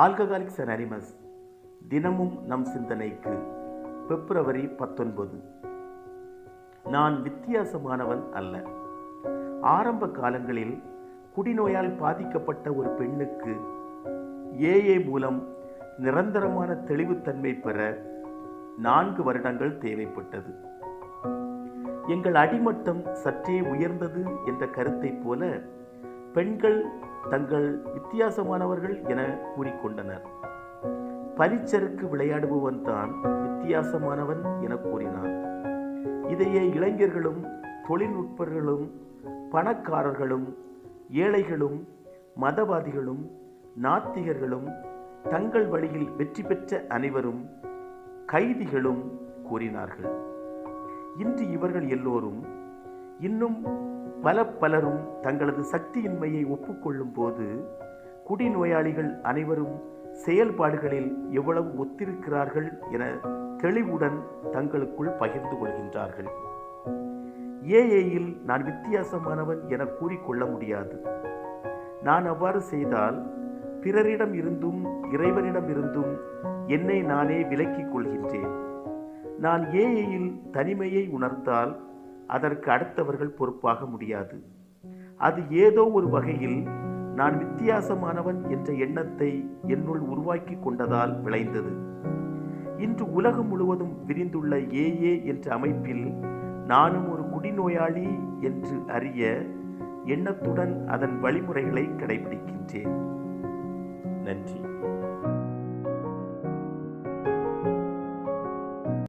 Alcoholics anonymous தினமும் நம் சிந்தனைக்கு. பிப்ரவரி 19. நான் வித்தியாசமானவன் அல்ல. ஆரம்ப காலங்களில் குடிநோயால் பாதிக்கப்பட்ட ஒரு பெண்ணுக்கு ஏஏ மூலம் நிரந்தரமான தெளிவுத்தன்மை பெற 4 வருடங்கள் தேவைப்பட்டது. எங்கள் அடிமட்டம் சற்றே உயர்ந்தது என்ற கருத்தை போல பெண்கள் தங்கள் வித்தியாசமானவர்கள் என கூறிக்கொண்டனர். பனிச்சறுக்கு விளையாடுபவன் தான் வித்தியாசமானவன் என கூறினான். இதையே இளைஞர்களும் தொழில்நுட்பர்களும் பணக்காரர்களும் ஏழைகளும் மதவாதிகளும் நாத்திகர்களும் தங்கள் வழியில் வெற்றி பெற்ற அனைவரும் கைதிகளும் கூறினார்கள். இன்று இவர்கள் எல்லோரும் இன்னும் பலரும் தங்களது சக்தியின்மையை ஒப்புக்கொள்ளும் போது குடிநோயாளிகள் அனைவரும் செயல்பாடுகளில் எவ்வளவு ஒத்திருக்கிறார்கள் என தெளிவுடன் தங்களுக்குள் பகிர்ந்து கொள்கின்றார்கள். ஏஏயில் நான் வித்தியாசமானவன் என கூறிக்கொள்ள முடியாது. நான் அவ்வாறு செய்தால் பிறரிடம் இருந்தும் இறைவனிடம் இருந்தும் என்னை நானே விலக்கிக் கொள்கின்றேன். நான் ஏஏயில் தனிமையை உணர்ந்தால் அதற்கு அடுத்தவர்கள் பொறுப்பாக முடியாது. அது ஏதோ ஒரு வகையில் நான் வித்தியாசமானவன் என்ற எண்ணத்தை என்னுள் உருவாக்கி கொண்டதால் விளைந்தது. இன்று உலகம் முழுவதும் விரிந்துள்ள ஏஏ என்ற அமைப்பில் நானும் ஒரு குடிநோயாளி என்று அறிய எண்ணத்துடன் அதன் வழிமுறைகளை கடைபிடிக்கின்றேன். நன்றி.